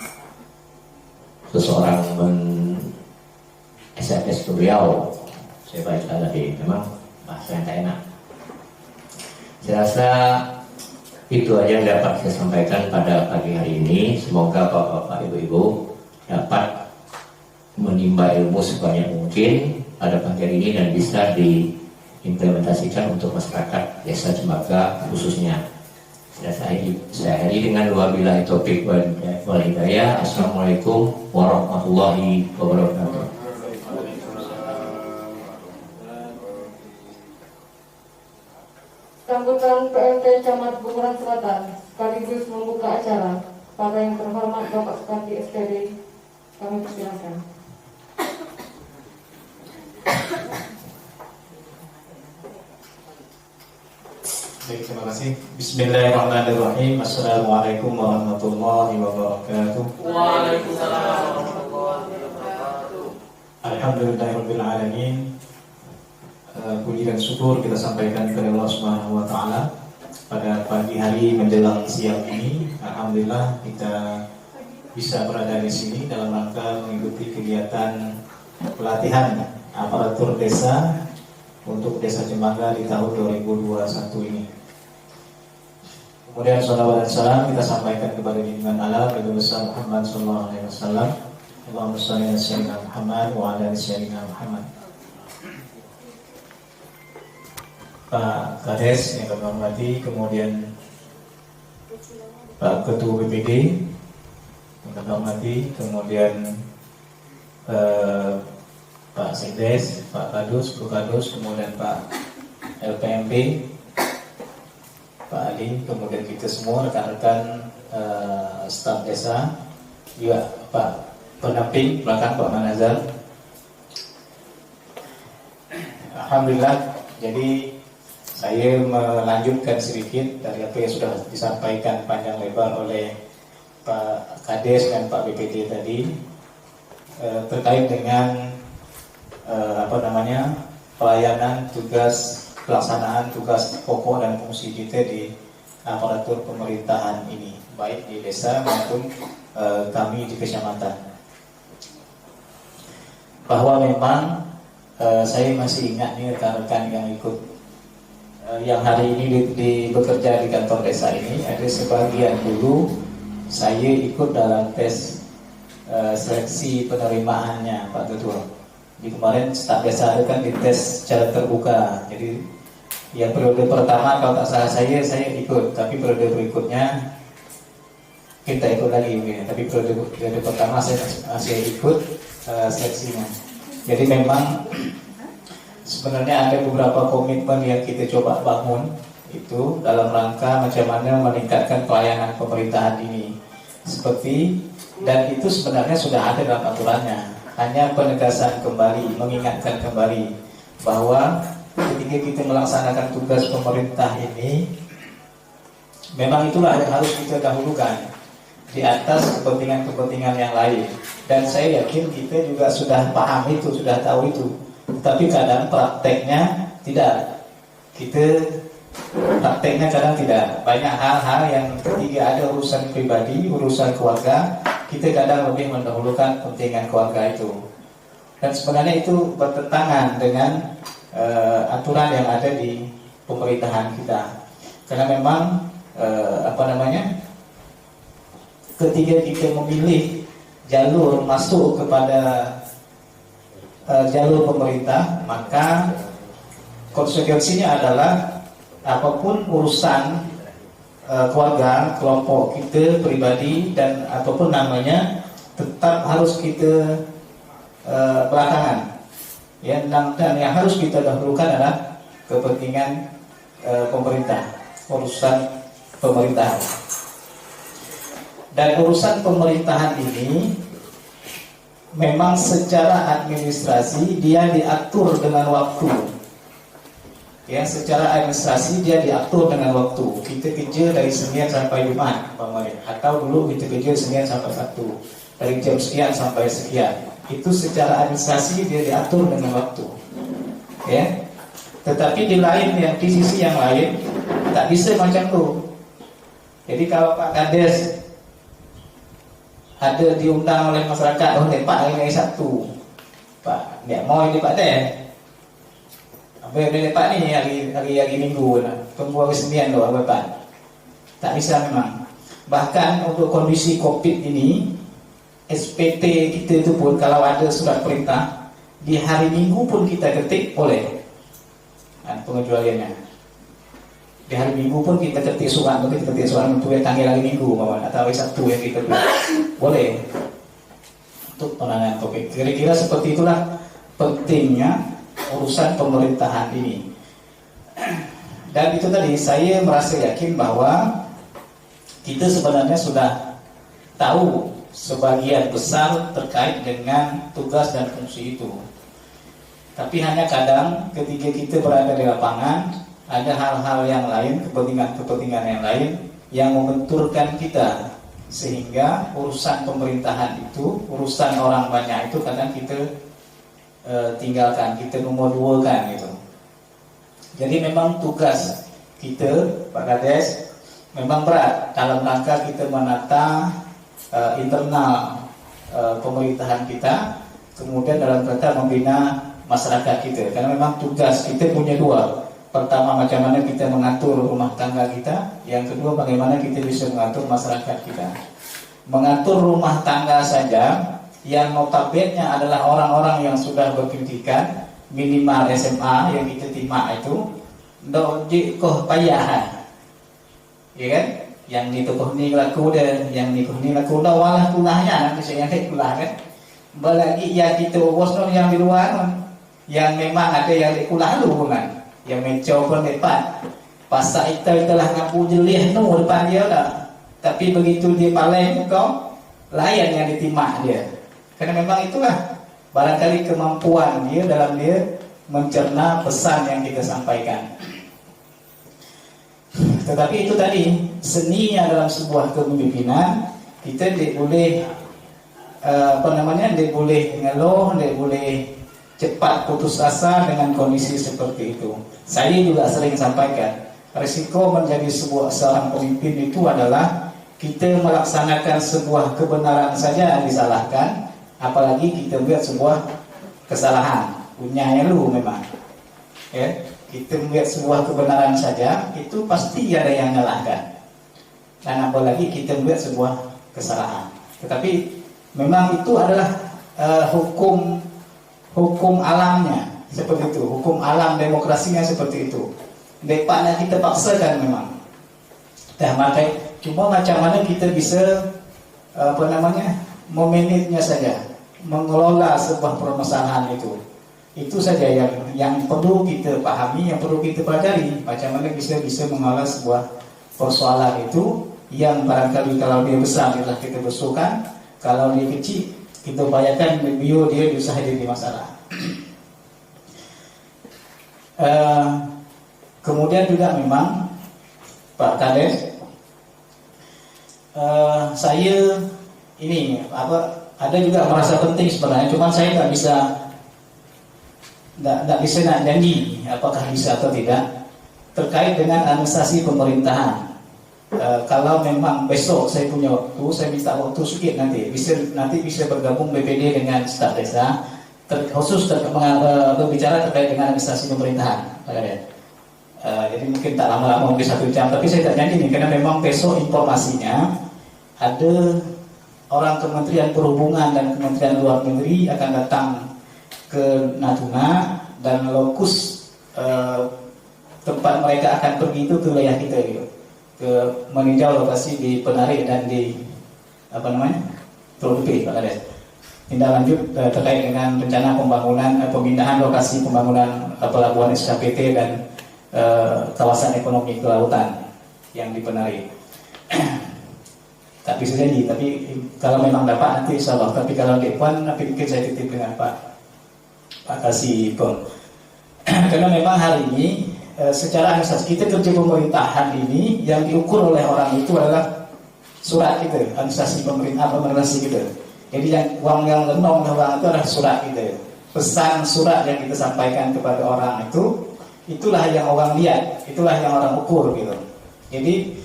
seseorang SMS ke beliau, saya baca tadi, memang bahasa yang tak enak. Saya rasa itu aja yang dapat saya sampaikan pada pagi hari ini. Semoga bapak-bapak, ibu-ibu dapat menimba ilmu sebanyak mungkin pada pagi hari ini dan bisa diimplementasikan untuk masyarakat desa Cembaga khususnya. Saya akhiri dengan wabillahi taufiq wal hidayah. Assalamualaikum warahmatullahi wabarakatuh. Sambutan PLT Camat Bunguran Selatan sekaligus membuka acara pada yang terhormat Bapak Sekati SPD, kami persilakan. Baik, terima kasih. Bismillahirrahmanirrahim. Assalamualaikum warahmatullahi wabarakatuh. Waalaikumsalam warahmatullahi wabarakatuh. Alhamdulillahirabbil alamin. Puji dan syukur kita sampaikan kepada Allah Subhanahu wa taala pada pagi hari menjelang siang ini. Alhamdulillah kita bisa berada di sini dalam rangka mengikuti kegiatan pelatihan aparatur desa untuk Desa Cembaga di tahun 2021 ini. Kemudian salawat dan salam kita sampaikan kepada junjungan Allah Nabi besar Muhammad sallallahu alaihi wasallam. Allahumma shalli ala sayyidina Muhammad wa ala ali sayyidina Muhammad. Pak Kades yang kami hormati, kemudian Pak Ketua BPD yang kami hormati, kemudian Pak Sekdes, Pak Kadus, Bu Kadus, kemudian Pak LPMP, Pak Ali, kemudian kita semua rekan-rekan staf desa, juga Pak pendamping belakang Pak Manazal. Alhamdulillah, jadi saya melanjutkan sedikit dari apa yang sudah disampaikan panjang lebar oleh Pak Kades dan Pak BPT tadi terkait dengan pelayanan tugas pelaksanaan tugas pokok dan fungsi kita di aparatur pemerintahan ini, baik di desa maupun kami di kecamatan. Bahwa memang saya masih ingat nih rekan-rekan yang ikut yang hari ini bekerja di kantor desa ini, ada sebagian dulu saya ikut dalam tes seleksi penerimaannya Pak Ketua. Di kemarin staf desa kan dites secara terbuka. Jadi ya periode pertama kalau tak salah saya ikut, tapi periode berikutnya kita ikut lagi mungkin. Tapi periode pertama saya masih ikut seleksinya. Jadi memang sebenarnya ada beberapa komitmen yang kita coba bangun itu dalam rangka macam mana meningkatkan pelayanan pemerintahan ini. Seperti dan itu sebenarnya sudah ada dalam aturannya. Hanya penegasan kembali, mengingatkan kembali bahwa ketika kita melaksanakan tugas pemerintah ini, memang itulah yang harus kita dahulukan di atas kepentingan-kepentingan yang lain. Dan saya yakin kita juga sudah paham itu, sudah tahu itu. Tapi kadang prakteknya tidak. Prakteknya kadang tidak. Banyak hal-hal yang ketika ada urusan pribadi, urusan keluarga, kita kadang lebih mendahulukan kepentingan keluarga itu. Dan sebenarnya itu bertentangan dengan aturan yang ada di pemerintahan kita. Karena memang ketika kita memilih jalur masuk kepada jalur pemerintah, maka konsekuensinya adalah apapun urusan keluarga, kelompok kita, pribadi dan apapun namanya tetap harus kita belakangan. Ya, dan yang harus kita dahulukan adalah kepentingan pemerintah, urusan pemerintahan. Dan urusan pemerintahan ini memang secara administrasi dia diatur dengan waktu. Ya, secara administrasi dia diatur dengan waktu. Kita kerja dari Senin sampai Jumat, atau dulu kita kerja Senin sampai Sabtu, dari jam sekian sampai sekian. Itu secara administrasi dia diatur dengan waktu. Ya. Tetapi di sisi yang lain tak bisa macam tu. Jadi kalau Pak Kades ada diundang oleh masyarakat, Pak hari Sabtu, Pak, dia mau ini Pak Teh. Apa yang dia Pak ni hari Minggu lah. Tunggu hari Senin doa Bapak. Tak bisa memang. Bahkan untuk kondisi Covid ini, SPT kita itu pun kalau ada surat perintah di hari Minggu pun kita ketik boleh. Pengecualiannya. Di hari Minggu pun kita ketik surat untuk tanggal hari Minggu atau hari Sabtu yang kita boleh untuk penanganan Covid. Kira-kira seperti itulah pentingnya urusan pemerintahan ini. Dan itu tadi saya merasa yakin bahwa kita sebenarnya sudah tahu sebagian besar terkait dengan tugas dan fungsi itu. Tapi hanya kadang ketika kita berada di lapangan, ada hal-hal yang lain, kepentingan-kepentingan yang lain yang membenturkan kita, sehingga urusan pemerintahan itu, urusan orang banyak itu kadang kita tinggalkan, kita nomor dua kan gitu. Jadi memang tugas kita Pak Kades memang berat dalam rangka kita menata internal pemerintahan kita, kemudian dalam rangka membina masyarakat kita. Karena memang tugas kita punya dua. Pertama, macam mana kita mengatur rumah tangga kita. Yang kedua, bagaimana kita bisa mengatur masyarakat kita. Mengatur rumah tangga saja, yang notabene adalah orang-orang yang sudah berpendidikan minimal SMA yang kita terima itu koh payah, ya kan? Yang itu koh ni laku dan yang ni koh ni laku dah walah kulahnya nanti saya yang kulah kan. Belagi ya kita bosno yang di luar, yang memang ada yang di kulah lu kan, yang mencoba pun depan. Pasak itelah ngapu jelih tu depan dia dah. Tapi begitu dia paleng kau, layan yang ditimak dia. Karena memang itulah barangkali kemampuan dia dalam dia mencerna pesan yang kita sampaikan. Tetapi itu tadi seninya dalam sebuah kepemimpinan, kita tidak boleh tidak boleh ngeluh, tidak boleh cepat putus asa dengan kondisi seperti itu. Saya juga sering sampaikan, risiko menjadi seorang pemimpin itu adalah kita melaksanakan sebuah kebenaran saja yang disalahkan, apalagi kita buat sebuah kesalahan. Punya lu memang. Ya, kita buat sebuah kebenaran saja itu pasti ada yang menyalahkan. Dan apalagi kita buat sebuah kesalahan. Tetapi memang itu adalah hukum alamnya seperti itu, hukum alam demokrasinya seperti itu. Depaknya kita paksakan memang. Dah makai cuma macam mana kita bisa memanagenya saja, mengelola sebuah permasalahan itu. Itu saja yang perlu kita pahami, yang perlu kita pelajari. Macam mana bisa mengelola sebuah persoalan itu yang barangkali kalau dia besar adalah kita besarkan, kalau dia kecil kita bayarkan dia bisa jadi masalah. Kemudian juga memang Pak Kades, saya ini ada juga merasa penting sebenarnya, cuma saya nggak bisa nak janji apakah bisa atau tidak terkait dengan administrasi pemerintahan. Kalau memang besok saya punya waktu, saya minta waktu sedikit nanti bisa bergabung BPD dengan staf desa, khusus berbicara terkait dengan administrasi pemerintahan, Pak Kades. Jadi mungkin tak lama-lama, mungkin 1 jam, tapi saya tak janji nih, karena memang besok informasinya ada orang Kementerian Perhubungan dan Kementerian Luar Negeri akan datang ke Natuna, dan lokus tempat mereka akan pergi itu ke wilayah kita gitu, ke meninjau lokasi di Penarik dan di Teluk Dupi, Pak Kades. Tindak lanjut terkait dengan rencana pembangunan pemindahan lokasi pembangunan pelabuhan SKPT dan kawasan ekonomi kelautan yang di Penarik. Tak bisa jadi, tapi kalau memang dapat nanti insya Allah. Tapi kalau depan, nanti mungkin saya titip dengan Pak Kasih Pem. Karena memang hari ini secara administrasi kita kerja pemerintahan ini yang diukur oleh orang itu adalah surat kita, administrasi pemerintahan kita. Jadi yang uang yang lenong orang itu adalah surat kita. Pesan surat yang kita sampaikan kepada orang itu, itulah yang orang lihat, itulah yang orang ukur gitu. Jadi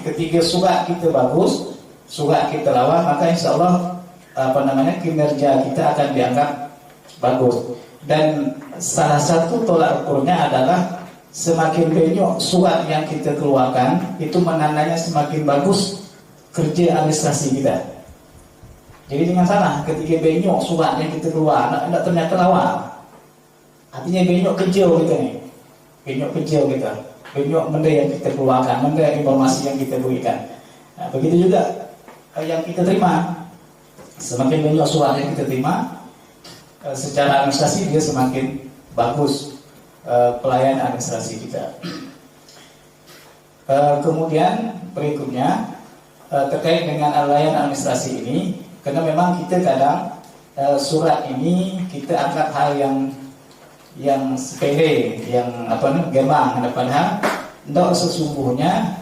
ketika surat kita bagus, surat kita lawan, maka insya Allah kinerja kita akan dianggap bagus. Dan salah satu tolak ukurnya adalah semakin banyak surat yang kita keluarkan, itu menandanya semakin bagus kerja administrasi kita. Jadi jangan salah, ketika banyak surat yang kita keluar, tidak ternyata lawan. Artinya banyak kerja kita nih, banyak kerja kita, banyak benda yang kita keluarkan, benda informasi yang kita berikan. Nah, begitu juga yang kita terima, semakin banyak surat yang kita terima, secara administrasi dia semakin bagus pelayanan administrasi kita. Kemudian berikutnya terkait dengan layanan administrasi ini, karena memang kita kadang surat ini kita anggap hal yang sepele, yang gemang, padahal tidak sesungguhnya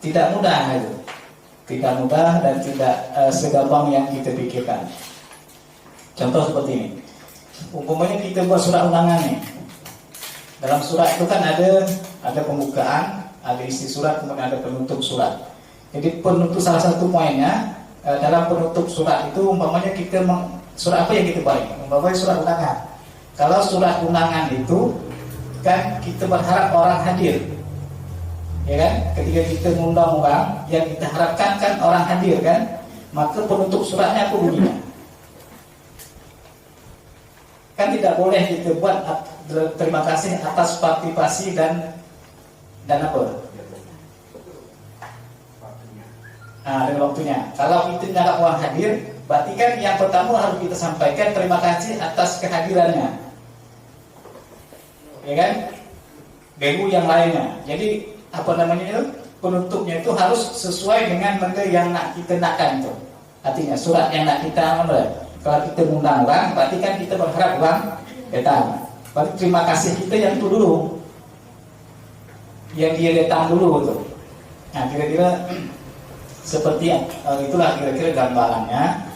tidak mudah itu. Tidak mudah dan tidak segampang yang kita pikirkan. Contoh seperti ini. Umpamanya kita buat surat undangan nih. Dalam surat itu kan ada pembukaan, ada isi surat, kemudian ada penutup surat. Jadi penutup salah satu poinnya dalam penutup surat itu umpamanya kita surat apa yang kita buat? Umpamanya surat undangan. Kalau surat undangan itu kan kita berharap orang hadir. Ya kan? Ketika kita mengundang orang, yang kita harapkan kan orang hadir kan? Maka penutup suratnya apa bunyinya? Kan tidak boleh kita buat terima kasih atas partisipasi dan apa? Dan waktunya. Kalau kita tidak orang hadir, berarti kan yang pertama harus kita sampaikan terima kasih atas kehadirannya. Ya kan? BU yang lainnya. Jadi apa namanya itu, penutupnya itu harus sesuai dengan benda yang nak kita nakkan itu. Artinya surat yang nak kita ambil. Kalau kita undang orang, berarti kan kita berharap orang datang. Berarti terima kasih kita yang itu dulu, yang dia datang dulu itu. Nah kira-kira seperti itulah kira-kira gambarannya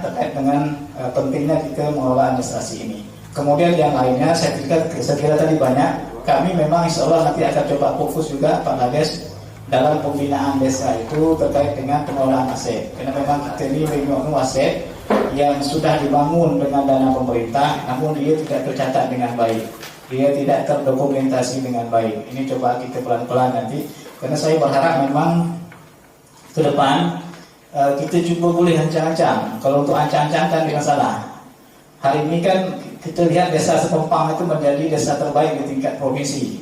terkait dengan pentingnya kita mengelola administrasi ini. Kemudian yang lainnya saya kira tadi banyak. Kami memang insya Allah nanti akan coba fokus juga Pak Kades dalam pembinaan desa itu terkait dengan pengelolaan aset. Karena memang kita ini memiliki aset yang sudah dibangun dengan dana pemerintah, namun dia tidak tercatat dengan baik, dia tidak terdokumentasi dengan baik. Ini coba kita pelan-pelan nanti. Karena saya berharap memang ke depan kita cuba boleh ancang-ancang. Kalau untuk ancang-ancang kan tidak masalah. Hari ini kan kita lihat desa Sepempang itu menjadi desa terbaik di tingkat provinsi.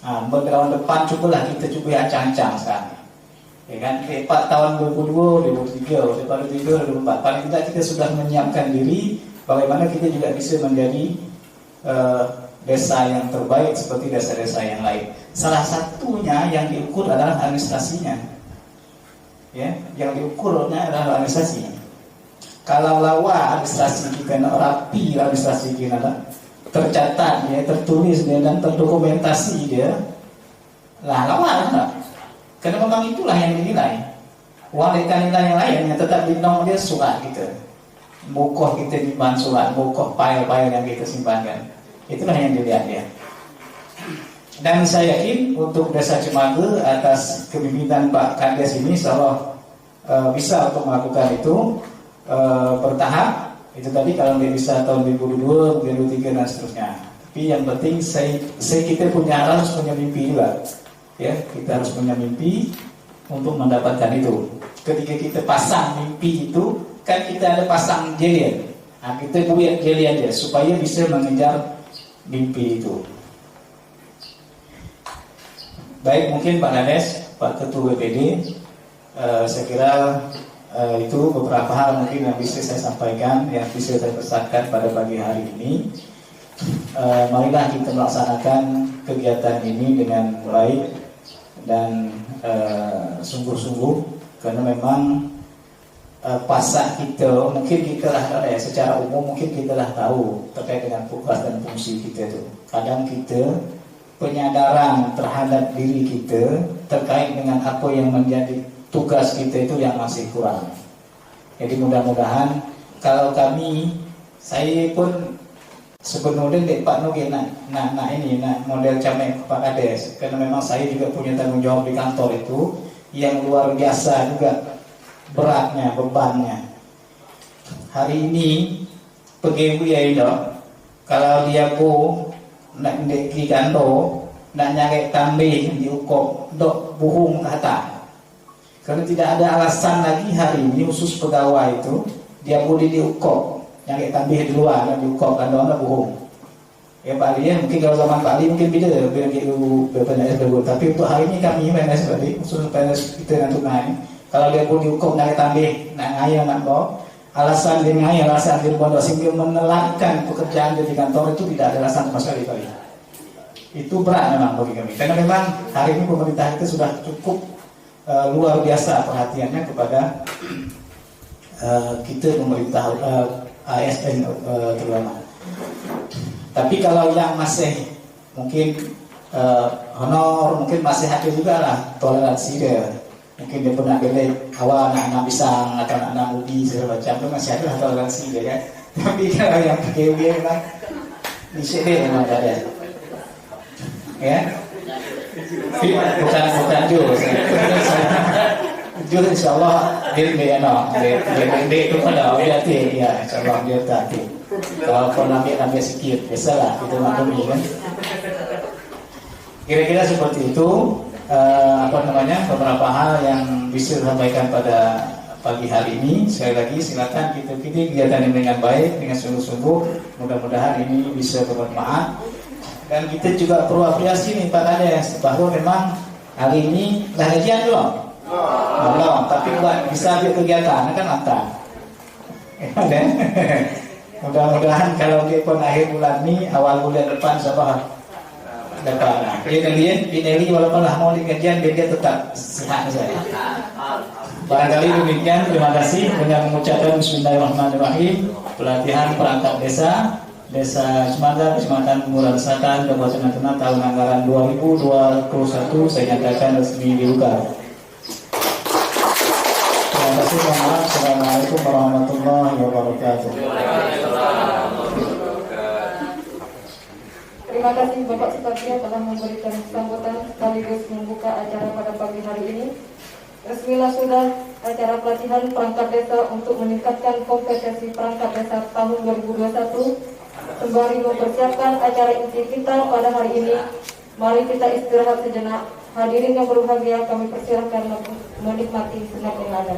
Tahun depan cubalah kita cuba ancang-ancang sekarang. Ya kan, 4 tahun 2022, 2023, 2023, 2024. Paling tidak kita sudah menyiapkan diri bagaimana kita juga bisa menjadi desa yang terbaik seperti desa-desa yang lain. Salah satunya yang diukur adalah administrasinya. Ya, yang diukurnya adalah administrasinya. Kalau lawa administrasi kita rapi, administrasi kita tercatat dia, tertulis dia dan terdokumentasi dia, lawa lah. Karena memang itulah yang dinilai. Wanita nilai yang lain yang tetap di nomor dia surat kita. Mukoh kita simpan surat, mukoh file-file yang kita simpankan. Itulah yang dilihat dia. Dan saya yakin untuk Desa Cimande atas kepemimpinan Pak Kades ini insyaallah bisa untuk melakukan itu bertahap. Itu tadi kalau dia bisa tahun 2022, 2023 dan seterusnya. Tapi yang penting kita harus punya mimpi juga. Ya, kita harus punya mimpi untuk mendapatkan itu. Ketika kita pasang mimpi itu, kan kita ada pasang jelian. Nah, kita buat jelian dia supaya bisa mengejar mimpi itu. Baik, mungkin Pak Kades, Pak Ketua BPD, saya kira itu beberapa hal mungkin yang bisa saya sampaikan, yang bisa saya pesankan pada pagi hari ini. Marilah kita melaksanakan kegiatan ini dengan baik dan sungguh-sungguh, karena memang pasak kita mungkin kita lah secara umum mungkin kita lah tahu terkait dengan tugas dan fungsi kita itu. Kadang kita penyadaran terhadap diri kita terkait dengan apa yang menjadi tugas kita itu yang masih kurang. Jadi mudah-mudahan kalau saya pun sebenarnya Pak Nugi nak model camek Pak Kades, karena memang saya juga punya tanggung jawab di kantor itu yang luar biasa juga beratnya, bebannya. Hari ini pegawai itu kalau dia nak ndeki kando nak nyari tambih diukur dok buhung kata. Karena tidak ada alasan lagi hari ini khusus pegawai itu dia boleh diukur yang tambah di luar dan diukur kan doang bohong. Ya Pak Ali, mungkin kalau zaman Pak Ali mungkin beda gitu PNS dulu. Tapi untuk hari ini kami PNS tadi khusus PNS kita yang tunai. Kalau dia boleh diukur nak tambah nak ngaya nak bawa alasan dia ngaya, alasan dia bodoh sehingga menelakkan pekerjaan dia di kantor itu tidak ada alasan sama sekali Pak Ali. Itu berat memang bagi kami. Karena memang hari ini pemerintah itu sudah cukup luar biasa perhatiannya kepada kita pemerintah ASN terutama. Tapi kalau yang masih mungkin honor, mungkin masih ada juga lah toleransi dia. Mungkin dia pernah beli awal anak-anak pisang, anak-anak ubi segala macam itu masih ada lah toleransi dia kan. Tapi kalau yang PKW memang di sini memang ada. Ya. Bukan jus. Jus insyaallah dia itu pada hati ya insyaallah dia hati. Kalau ambil sedikit biasalah kita maklumi kan. Kira-kira seperti itu beberapa hal yang bisa disampaikan pada pagi hari ini. Sekali lagi silakan kita kegiatan ini dengan baik, dengan sungguh-sungguh. Mudah-mudahan ini bisa bermanfaat. Dan kita juga perlu apresiasi nih Pak Kades bahwa memang hari ini dah gajian belum? Belum, tapi buat bisa ambil kegiatan kan mantap. Mudah-mudahan kalau dia pun akhir bulan ini, awal bulan depan insyaallah dapat. Pineli walaupun lah mau dikajian biar dia tetap sehat saja. Barangkali demikian, terima kasih dengan mengucapkan Bismillahirrahmanirrahim. Pelatihan perangkat Desa Semandar, Kecamatan Murang Selatan, Kabupaten Natuna tahun anggaran 2021 saya nyatakan resmi dibuka. Terima kasih. Assalamualaikum warahmatullahi wabarakatuh. Terima kasih Bapak Sutartia telah memberikan sambutan sekaligus membuka acara pada pagi hari ini. Resmilah sudah acara pelatihan perangkat desa untuk meningkatkan kompetensi perangkat desa tahun 2021. Sembari mempersiapkan acara inti kita pada hari ini, mari kita istirahat sejenak. Hadirin yang berbahagia, kami persilahkan menikmati sunat yang ada.